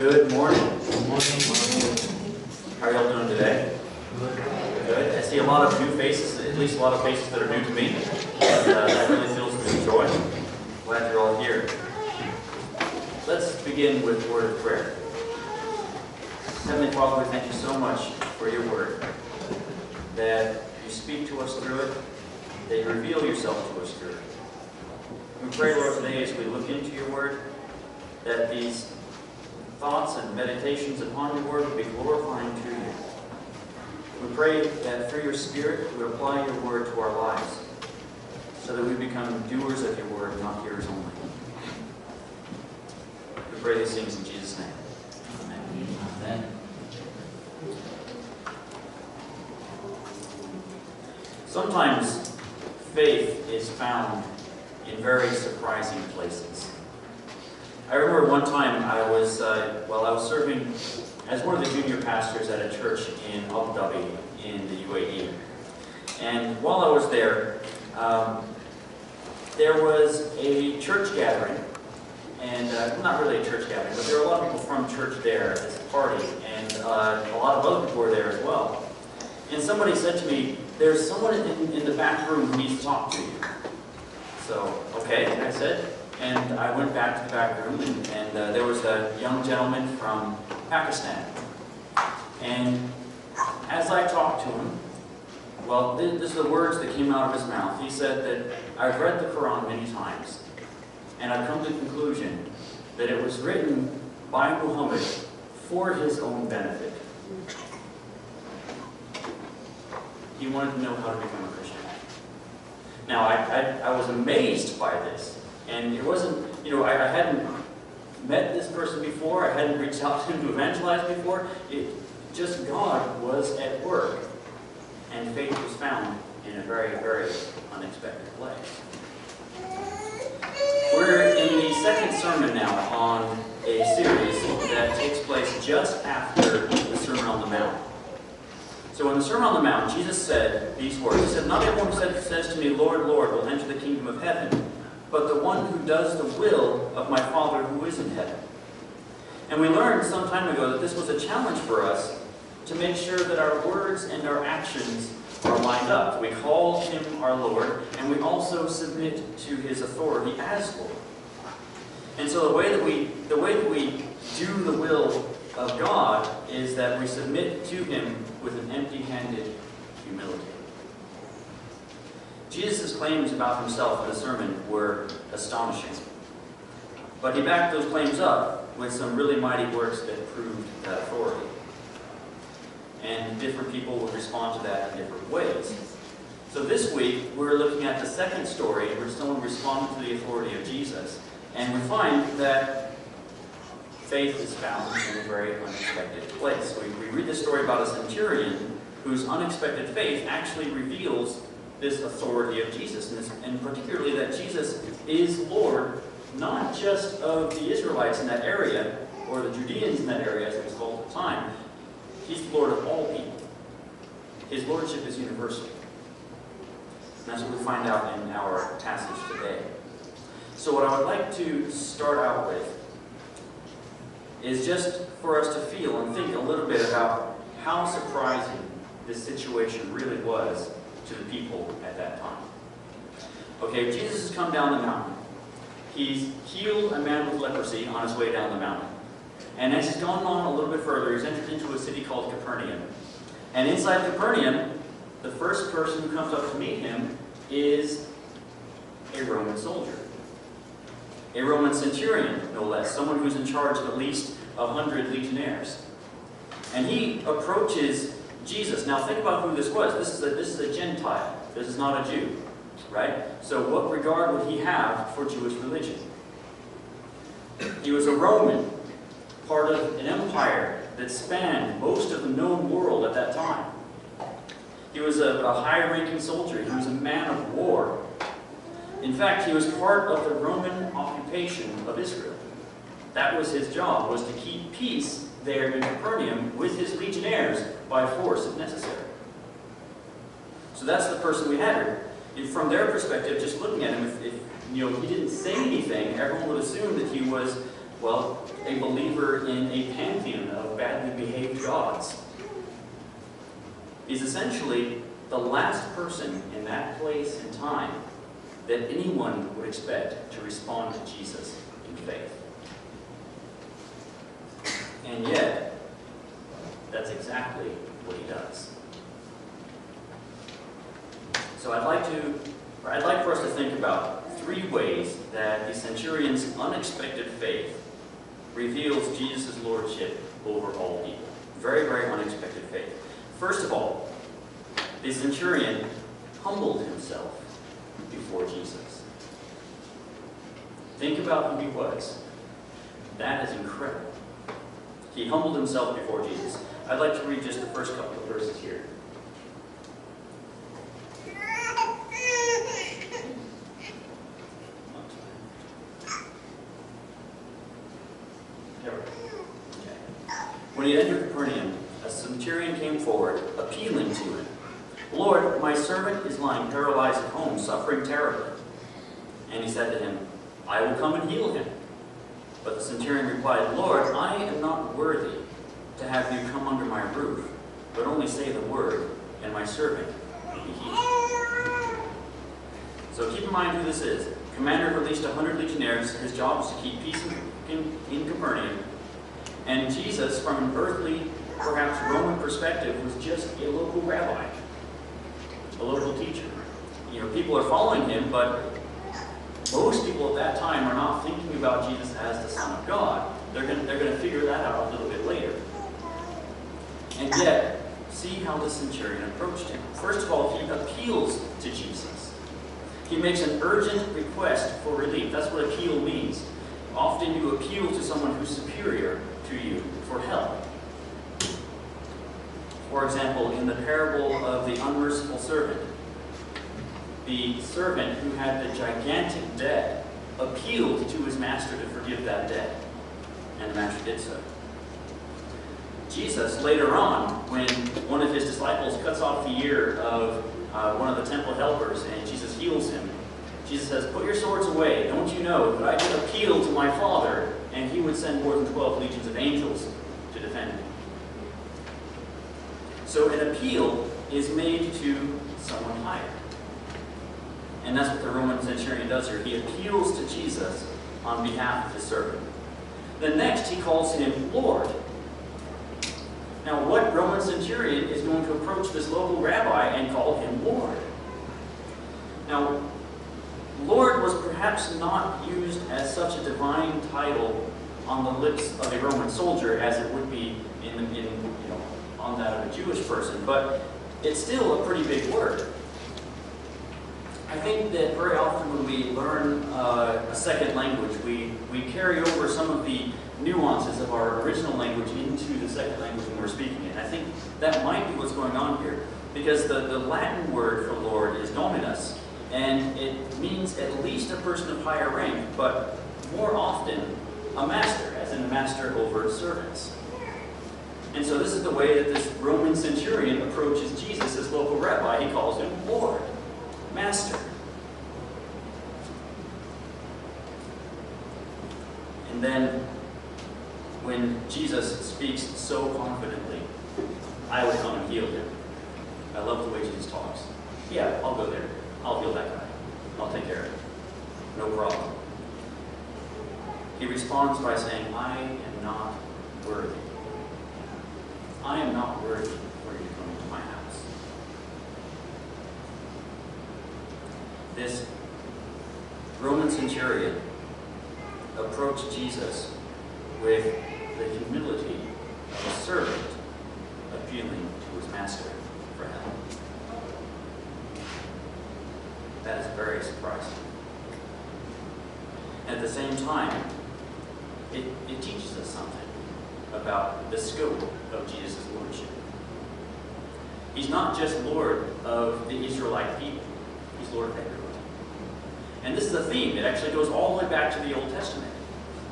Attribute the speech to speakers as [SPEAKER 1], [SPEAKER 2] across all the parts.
[SPEAKER 1] Good morning. Good morning. How are y'all doing today? Good. I see a lot of new faces, at least a lot of faces that are new to me. And that really fills me with joy. Glad you're all here. Let's begin with a word of prayer. Heavenly Father, we thank you so much for your word, that you speak to us through it, that you reveal yourself to us through it. We pray, Lord, today as we look into your word, that these thoughts and meditations upon your word will be glorifying to you. We pray that through your Spirit, we apply your word to our lives, so that we become doers of your word, not hearers only. We pray these things in Jesus' name. Amen. Amen. Sometimes faith is found in very surprising places. I remember one time I was serving as one of the junior pastors at a church in Abu Dhabi in the UAE. And while I was there, there was a church gathering. And not really a church gathering, but there were a lot of people from church there at this party. And a lot of other people were there as well. And somebody said to me, "There's someone in the back room who needs to talk to you." So, okay, I said. And I went back to the back room, and there was a young gentleman from Pakistan. And as I talked to him, well, this are the words that came out of his mouth. He said that I've read the Quran many times, and I've come to the conclusion that it was written by Muhammad for his own benefit. He wanted to know how to become a Christian. Now, I was amazed by this. And it wasn't, I hadn't met this person before. I hadn't reached out to him to evangelize before. Just God was at work. And faith was found in a very, very unexpected place. We're in the second sermon now on a series that takes place just after the Sermon on the Mount. So in the Sermon on the Mount, Jesus said these words. He said, "Not everyone who says to me, 'Lord, Lord,' will enter the kingdom of heaven, but the one who does the will of my Father who is in heaven." And we learned some time ago that this was a challenge for us to make sure that our words and our actions are lined up. We call him our Lord, and we also submit to his authority as Lord. And so the way that we do the will of God is that we submit to him with an empty-handed humility. Jesus' claims about himself in the sermon were astonishing. But he backed those claims up with some really mighty works that proved that authority. And different people will respond to that in different ways. So this week, we're looking at the second story where someone responded to the authority of Jesus. And we find that faith is found in a very unexpected place. We read the story about a centurion whose unexpected faith actually reveals this authority of Jesus, and particularly that Jesus is Lord, not just of the Israelites in that area, or the Judeans in that area, as it was called at the time. He's the Lord of all people. His lordship is universal. And that's what we find out in our passage today. So what I would like to start out with is just for us to feel and think a little bit about how surprising this situation really was to the people at that time. Okay, Jesus has come down the mountain. He's healed a man with leprosy on his way down the mountain. And as he's gone on a little bit further, he's entered into a city called Capernaum. And inside Capernaum, the first person who comes up to meet him is a Roman soldier. A Roman centurion, no less. Someone who's in charge of at least 100 legionnaires. And he approaches Jesus. Now think about who this was. This is a Gentile. This is not a Jew, right? So what regard would he have for Jewish religion? He was a Roman, part of an empire that spanned most of the known world at that time. He was a high-ranking soldier. He was a man of war. In fact, he was part of the Roman occupation of Israel. That was his job, was to keep peace there in Capernaum with his legionnaires by force if necessary. So that's the person we had here. And from their perspective, just looking at him, if he didn't say anything, everyone would assume that he was Well, a believer in a pantheon of badly behaved gods. He's essentially the last person in that place and time that anyone would expect to respond to Jesus in faith. And yet, that's exactly what he does. So I'd like for us to think about 3 ways that the centurion's unexpected faith reveals Jesus' lordship over all people. Very, very unexpected faith. First of all, the centurion humbled himself before Jesus. Think about who he was. That is incredible. He humbled himself before Jesus. I'd like to read just the first couple of verses here. When he entered Capernaum, a centurion came forward, appealing to him. "Lord, my servant is lying paralyzed at home, suffering terribly." And he said to him, "I will come and heal him." But the centurion replied, "Lord, I am not worthy to have you come under my roof, but only say the word, and my servant will be healed." So keep in mind who this is. Commander of at least 100 legionnaires. His job is to keep peace in Capernaum. And Jesus, from an earthly, perhaps Roman perspective, was just a local rabbi, a local teacher. People are following him, but most people at that time are not thinking about Jesus as the Son of God. They're going to figure that out a little bit later. And yet, see how the centurion approached him. First of all, he appeals to Jesus. He makes an urgent request for relief. That's what appeal means. Often you appeal to someone who's superior to you for help. For example, in the parable of the unmerciful servant, the servant who had the gigantic debt appealed to his master to forgive that debt, and the master did so. Jesus, later on, when one of his disciples cuts off the ear of one of the temple helpers and Jesus heals him, Jesus says, "Put your swords away. Don't you know that I did appeal to my Father, and he would send more than 12 legions of angels to defend me?" So an appeal is made to someone higher. And that's what the Roman centurion does here. He appeals to Jesus on behalf of his servant. Then next, he calls him Lord. Now, what Roman centurion is going to approach this local rabbi and call him Lord? Now, Lord was perhaps not used as such a divine title on the lips of a Roman soldier as it would be on that of a Jewish person, but it's still a pretty big word. I think that very often when we learn a second language, we carry over some of the nuances of our original language into the second language when we're speaking it. I think that might be what's going on here, because the Latin word for Lord is Dominus, and it means at least a person of higher rank, but more often a master, as in a master over servants. And so this is the way that this Roman centurion approaches Jesus, this local rabbi. He calls him Lord, Master. And then when Jesus speaks so confidently, "I will come and heal him." I love the way Jesus talks. "Yeah, I'll go there. I'll heal that guy. I'll take care of it. No problem." He responds by saying, "I am not worthy. I am not worthy for you to come into my house." This Roman centurion approached Jesus with the humility of a servant appealing to his master for help. That is very surprising. At the same time, it teaches us something about the scope of Jesus' lordship. He's not just Lord of the Israelite people. He's Lord of everyone. And this is a theme. It actually goes all the way back to the Old Testament.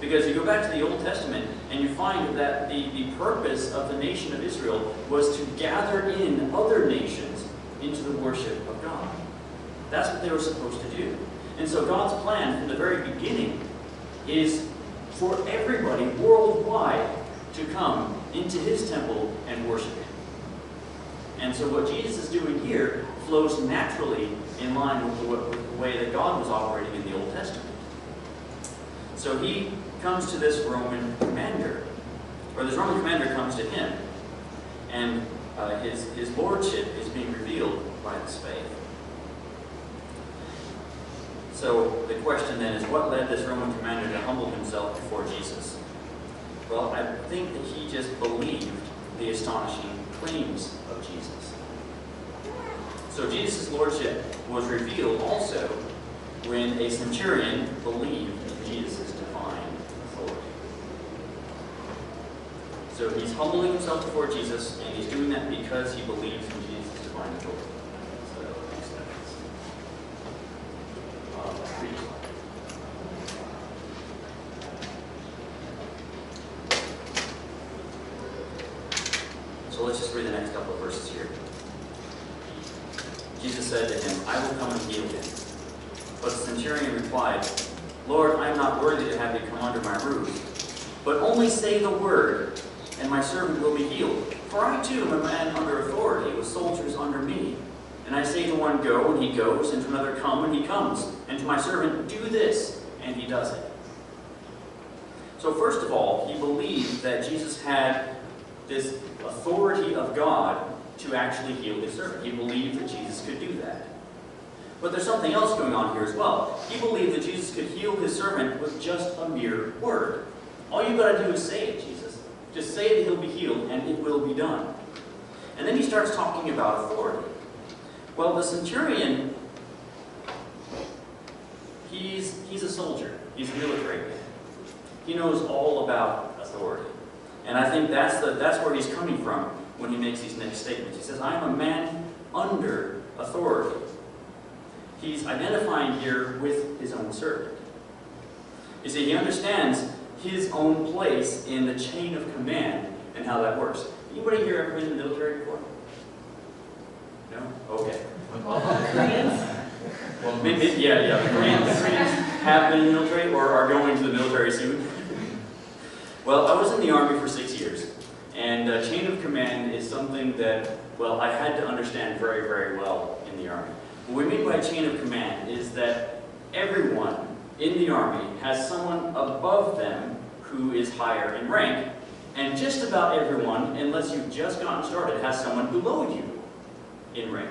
[SPEAKER 1] Because you go back to the Old Testament and you find that the purpose of the nation of Israel was to gather in other nations into the worship of God. That's what they were supposed to do. And so God's plan from the very beginning is for everybody worldwide to come into his temple and worship him. And so what Jesus is doing here flows naturally in line with the way that God was operating in the Old Testament. So he comes to this Roman commander, or this Roman commander comes to him, and his lordship is being revealed by this faith. So the question then is, what led this Roman commander to humble himself before Jesus? Well, I think that he just believed the astonishing claims of Jesus. So Jesus' lordship was revealed also when a centurion believed Jesus' divine authority. So he's humbling himself before Jesus, and he's doing that because he believes in Jesus' divine authority. So next step is So let's just read the next couple of verses here. Jesus said to him, "I will come and heal him." But the centurion replied, "Lord, I am not worthy to have you come under my roof, but only say the word, and my servant will be healed. For I too am a man under authority, with soldiers under me. And I say to one, go, and he goes, and to another, come, and he comes. And to my servant, do this, and he does it." So first of all, he believed that Jesus had this authority of God to actually heal his servant. He believed that Jesus could do that. But there's something else going on here as well. He believed that Jesus could heal his servant with just a mere word. All you've got to do is say it, Jesus. Just say that he'll be healed, and it will be done. And then he starts talking about authority. Well, the centurion, he's a soldier. He's a military man. He knows all about authority. And I think that's where he's coming from when he makes these next statements. He says, "I am a man under authority." He's identifying here with his own servant. You see, he understands his own place in the chain of command and how that works. Anybody here ever been in the military before? No? Okay.
[SPEAKER 2] Koreans?
[SPEAKER 1] Well, maybe, yeah. The Koreans have been in the military or are going to the military soon. Well, I was in the Army for 6 years, and chain of command is something that, well, I had to understand very, very well in the Army. What we mean by chain of command is that everyone in the Army has someone above them who is higher in rank, and just about everyone, unless you've just gotten started, has someone below you in rank.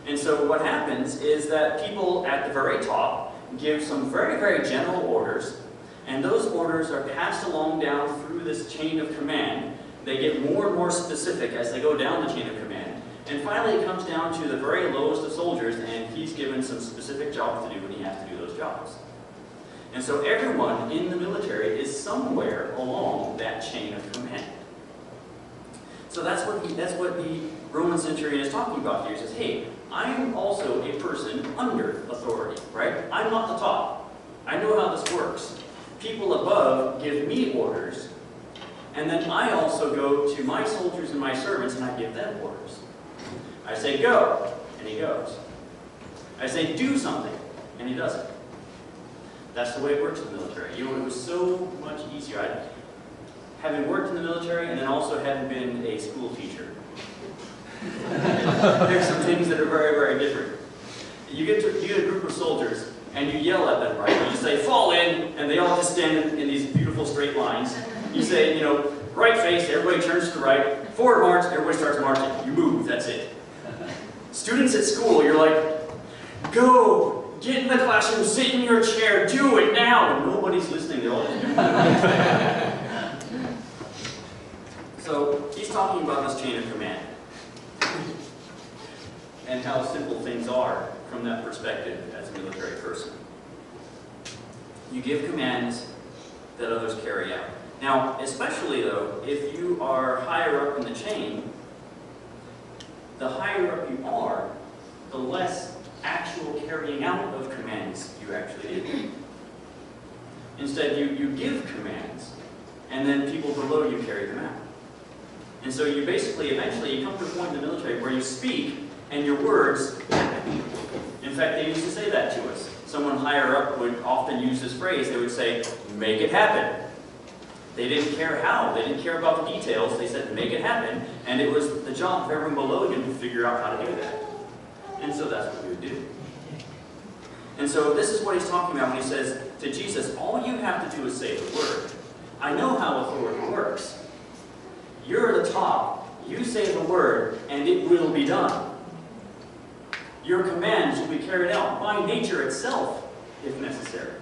[SPEAKER 1] And so what happens is that people at the very top give some very, very general orders, and those orders are passed along down through this chain of command. They get more and more specific as they go down the chain of command. And finally it comes down to the very lowest of soldiers, and he's given some specific jobs to do, and he has to do those jobs. And so everyone in the military is somewhere along that chain of command. So that's what the Roman centurion is talking about here. He says, hey, I am also a person under authority, right? I'm not the top. I know how this works. People above give me orders, and then I also go to my soldiers and my servants and I give them orders. I say go, and he goes. I say do something, and he does it. That's the way it works in the military. You know, it was so much easier. Having worked in the military and then also having been a school teacher, there's some things that are very, very different. You get a group of soldiers, and you yell at them, right? You say, fall in, and they all just stand in these beautiful straight lines. You say, you know, right face, everybody turns to the right. Forward march, everybody starts marching. You move, that's it. Students at school, you're like, go, get in the classroom, sit in your chair, do it now. And nobody's listening, they're all just doing it. So, he's talking about this chain of command and how simple things are from that perspective as a military person. You give commands that others carry out. Now, especially though, if you are higher up in the chain, the higher up you are, the less actual carrying out of commands you actually do. Instead, you give commands, and then people below you carry them out. And so you basically, eventually, you come to a point in the military where you speak, and your words happen. In fact, they used to say that to us. someone higher up would often use this phrase. They would say, make it happen. They didn't care how. They didn't care about the details. They said, make it happen. And it was the job of everyone below you to figure out how to do that. And so that's what we would do. And so this is what he's talking about when he says to Jesus, all you have to do is say the word. I know how authority works. You're at the top. You say the word, and it will be done. Your commands will be carried out by nature itself, if necessary.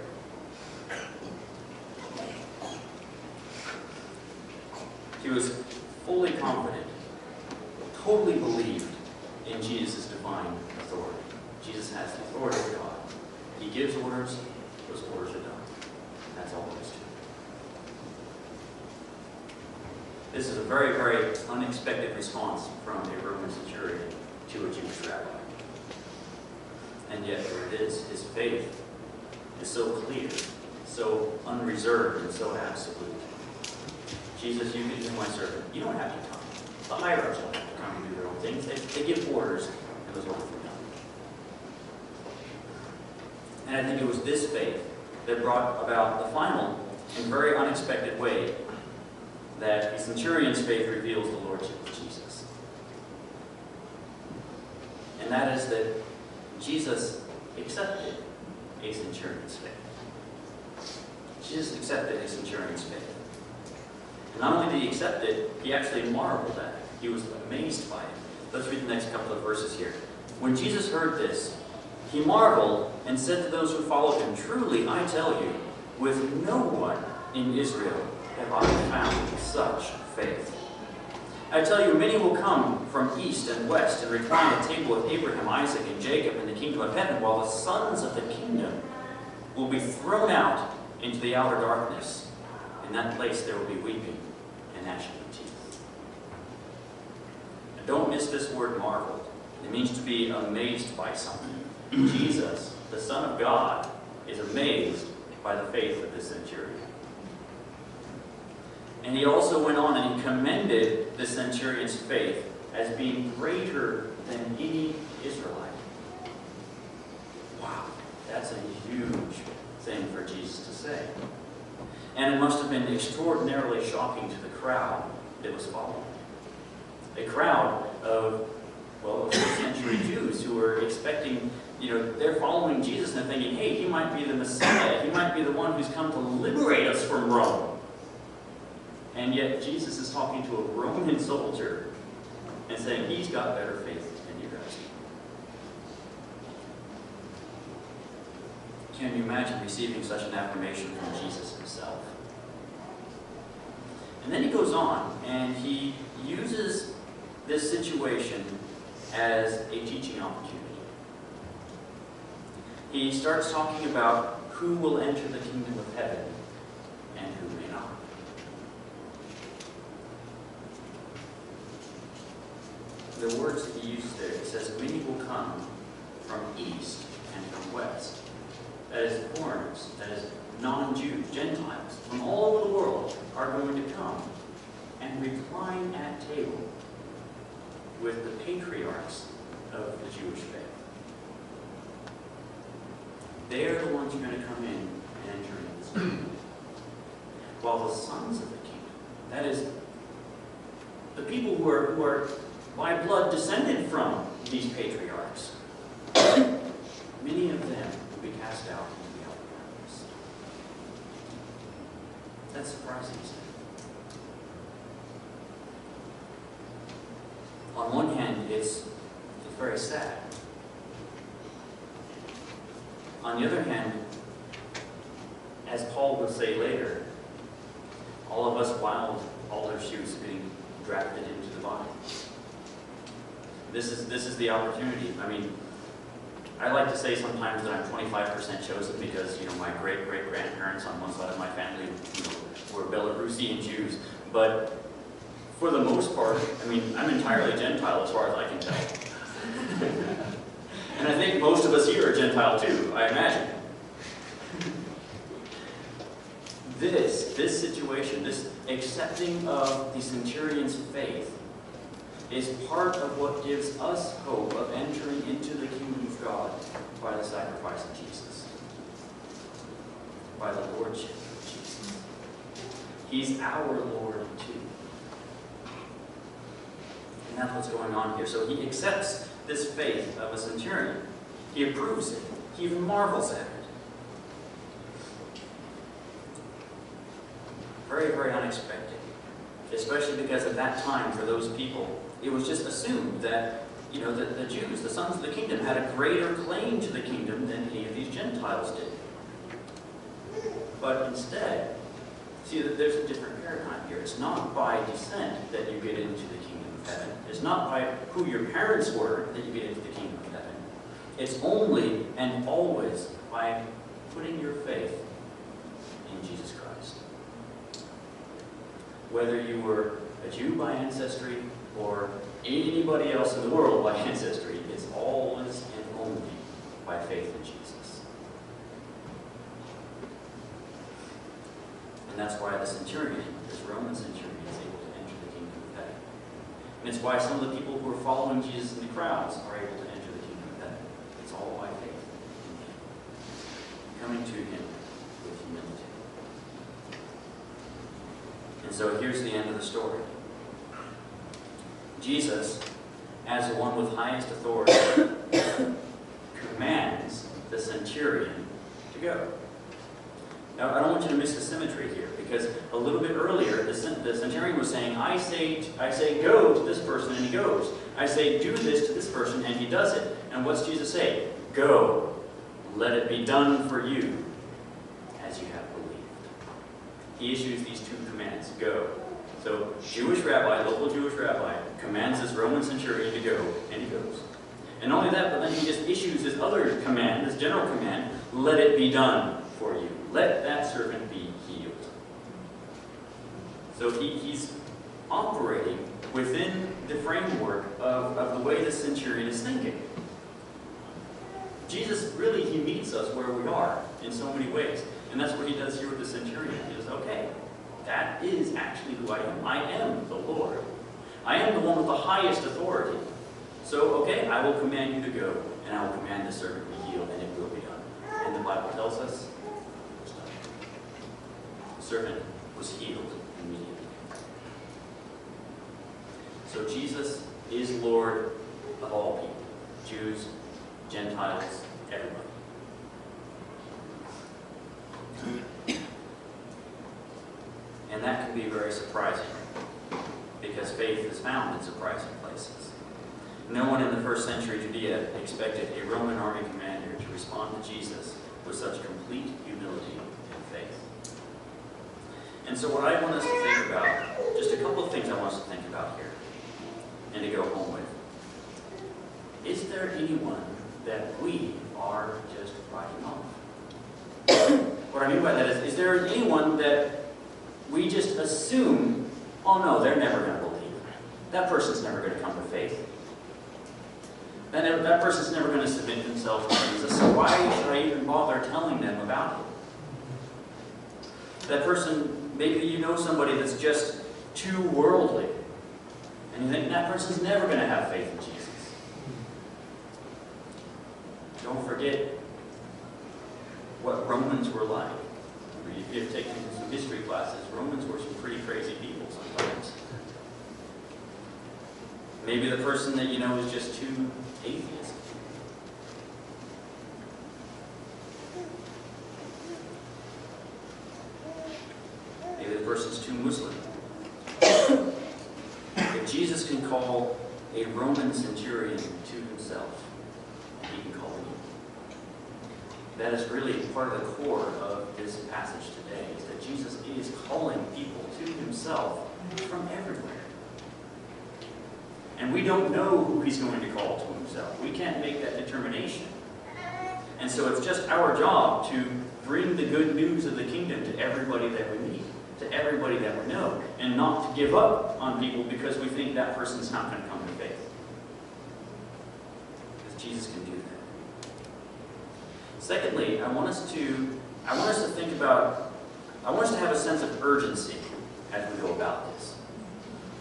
[SPEAKER 1] He was fully confident, totally believed in Jesus' divine authority. Jesus has the authority of God. He gives orders, those orders are done. That's all there is to it. This is a very, very unexpected response from a Roman centurion to a Jewish rabbi. And yet, there it is. His faith is so clear, so unreserved, and so absolute. Jesus, you can be my servant. You don't have to come. The higher-ups don't have to come and do their own things. They give orders, and those orders are done. And I think it was this faith that brought about the final and very unexpected way that the centurion's faith reveals the lordship of Jesus. And that is that Jesus accepted a centurion's faith. Jesus accepted a centurion's faith. And not only did he accept it, he actually marveled at it. He was amazed by it. Let's read the next couple of verses here. When Jesus heard this, he marveled and said to those who followed him, truly, I tell you, with no one in Israel have I found such faith. I tell you, many will come from east and west and recline at table with Abraham, Isaac, and Jacob in the kingdom of heaven, while the sons of the kingdom will be thrown out into the outer darkness. In that place there will be weeping and gnashing of teeth. Now, don't miss this word marveled. It means to be amazed by something. Jesus, the Son of God, is amazed by the faith of this centurion. And he also went on and he commended the centurion's faith as being greater than any Israelite. Wow, that's a huge thing for Jesus to say. And it must have been extraordinarily shocking to the crowd that was following. A crowd of, well, first-century Jews who were expecting, they're following Jesus and thinking, hey, he might be the Messiah. He might be the one who's come to liberate us from Rome. And yet Jesus is talking to a Roman soldier and saying he's got better faith than you guys. Can you imagine receiving such an affirmation from Jesus himself? And then he goes on and he uses this situation as a teaching opportunity. He starts talking about who will enter the kingdom of heaven and who may not. The words that he uses there, it says, many will come from east and from west. That is foreigners, that is non-Jews, Gentiles, from all over the world are going to come and recline at table with the patriarchs of the Jewish faith. They're the ones who are going to come in and enter into this kingdom. While the sons of the kingdom, that is, the people who are by blood descended from these patriarchs, many of them will be cast out into the outer darkness. That's surprising, isn't it? On one hand, it's very sad. On the other hand, as Paul would say later, all of us wild alder shoots being drafted into the body. This is the opportunity. I mean, I like to say sometimes that I'm 25% chosen because, my great-great-grandparents on one side of my family, were Belarusian Jews. But for the most part, I mean, I'm entirely Gentile as far as I can tell. And I think most of us here are Gentile too, I imagine. This situation, this accepting of the centurion's faith, is part of what gives us hope of entering into the kingdom of God by the sacrifice of Jesus. by the lordship of Jesus. He's our Lord too. And that's what's going on here. So he accepts this faith of a centurion. He approves it. He even marvels at it. Very, very unexpected. Especially because at that time, for those people, it was just assumed that, the Jews, the sons of the kingdom, had a greater claim to the kingdom than any of these Gentiles did. But instead, see that there's a different paradigm here. It's not by descent that you get into the kingdom of heaven. It's not by who your parents were that you get into the kingdom of heaven. It's only and always by putting your faith in Jesus Christ. Whether you were a Jew by ancestry or anybody else in the world by ancestry, it's always and only by faith in Jesus. And that's why the centurion, this Roman centurion, is able to enter the kingdom of heaven. And it's why some of the people who are following Jesus in the crowds are able to enter the kingdom of heaven. It's all by faith in him. Coming to him with humility. And so here's the end of the story. Jesus, as the one with highest authority, commands the centurion to go. Now, I don't want you to miss the symmetry here, because a little bit earlier, the centurion was saying, I say go to this person, and he goes. I say do this to this person, and he does it. And what's Jesus say? Go, let it be done for you, as you have believed. He issues these two commands, go. So, Jewish rabbi, local Jewish rabbi, commands this Roman centurion to go, and he goes. And not only that, but then he just issues this other command, this general command, let it be done for you. Let that servant be healed. So he's operating within the framework of the way the centurion is thinking. Jesus really, he meets us where we are in so many ways. And that's what he does here with the centurion. He says, okay, that is actually who I am. I am the Lord. I am the one with the highest authority. So, okay, I will command you to go, and I will command the servant to be healed, and it will be done. And the Bible tells us, the servant was healed immediately. So Jesus is Lord of all people. Jews, Gentiles, everybody. And that can be very surprising, because faith is found in surprising places. No one in the first century Judea expected a Roman army commander to respond to Jesus with such complete humility and faith. And so what I want us to think about, just a couple of things I want us to think about here, and to go home with. Is there anyone that we are just writing off? What I mean by that is there anyone that we just assume, oh no, they're never going to believe. That person's never going to come to faith. That person's never going to submit themselves to Jesus, so why should I even bother telling them about it? That person, maybe you know somebody that's just too worldly, and you think that person's never going to have faith in Jesus. Don't forget what Romans were like. If you've taken some history classes, Romans were some pretty crazy people sometimes. Maybe the person that you know is just too atheist. Maybe the person's too Muslim. If Jesus can call a Roman centurion to himself, he can call you. That is really part of the core of this passage today, is that Jesus is calling people to himself from everywhere. And we don't know who he's going to call to himself. We can't make that determination. And so it's just our job to bring the good news of the kingdom to everybody that we meet, to everybody that we know, and not to give up on people because we think that person's not going to come to faith. Because Jesus can do that. Secondly, I want us to think about, I want us to have a sense of urgency as we go about this.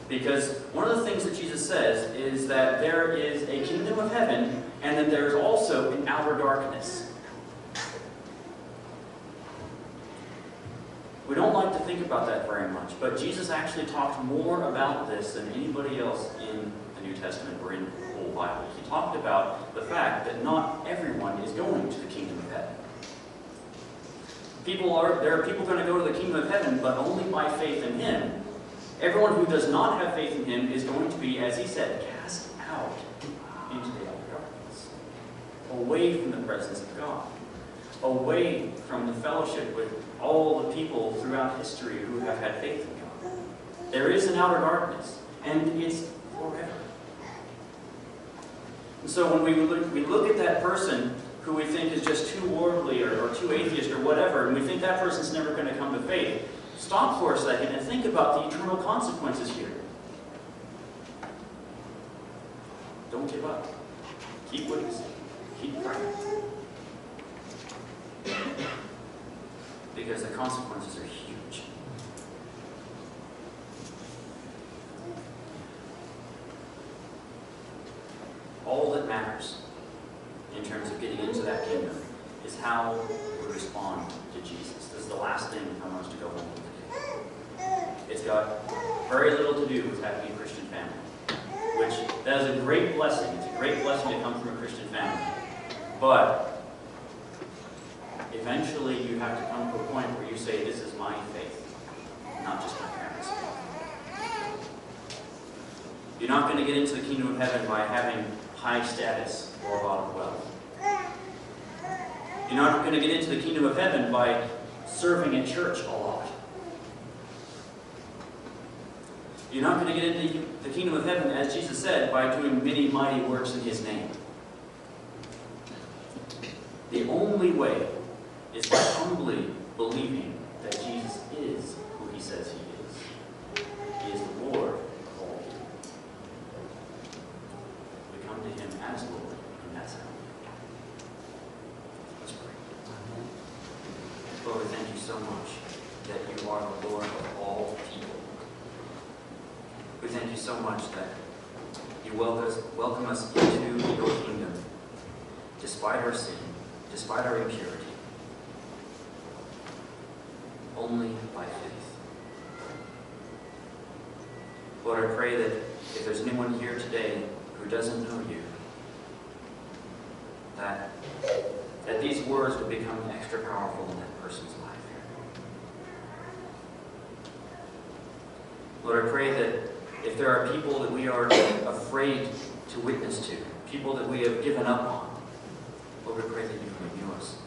[SPEAKER 1] Because one of the things that Jesus says is that there is a kingdom of heaven, and that there is also an outer darkness. about that very much, but Jesus actually talked more about this than anybody else in the New Testament or in the whole Bible. He talked about the fact that not everyone is going to the kingdom of heaven. There are people going to go to the kingdom of heaven, but only by faith in Him. Everyone who does not have faith in Him is going to be, as He said, cast out into the outer darkness, away from the presence of God, away from the fellowship with all the people throughout history who have had faith in God. There is an outer darkness, and it's forever. And so when we look at that person who we think is just too worldly or too atheist or whatever, and we think that person's never going to come to faith, stop for a second and think about the eternal consequences here. Don't give up. Keep witnessing. Keep praying. Because the consequences are huge. All that matters in terms of getting into that kingdom is how we respond to Jesus. This is the last thing I want us to go home with today. It's got very little to do with having a Christian family, which that is a great blessing. It's a great blessing to come from a Christian family. But eventually you have to come to a point where you say, this is my faith, not just my parents' faith. You're not going to get into the kingdom of heaven by having high status or a lot of wealth. You're not going to get into the kingdom of heaven by serving at church a lot. You're not going to get into the kingdom of heaven, as Jesus said, by doing many mighty works in His name. The only way is by humbly believing that Jesus is who He says He is. He is the Lord of all people. We come to Him as Lord, and that's how. Let's pray. Lord, we thank You so much that You are the Lord of all people. We thank You so much that You welcome us into Your kingdom, despite our sin, despite our impurity, only by faith. Lord, I pray that if there's anyone here today who doesn't know You, that these words would become extra powerful in that person's life. Lord, I pray that if there are people that we are afraid to witness to, people that we have given up on, Lord, we pray that You renew us.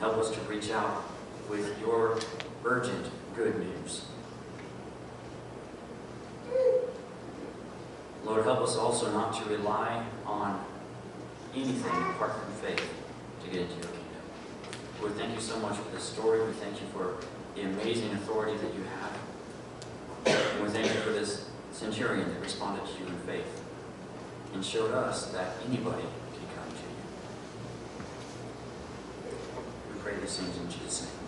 [SPEAKER 1] Help us to reach out with Your urgent good news. Lord, help us also not to rely on anything apart from faith to get into Your kingdom. Lord, thank You so much for this story. We thank You for the amazing authority that You have. And we thank You for this centurion that responded to You in faith and showed us that anybody can come to You. We pray these things in Jesus' name.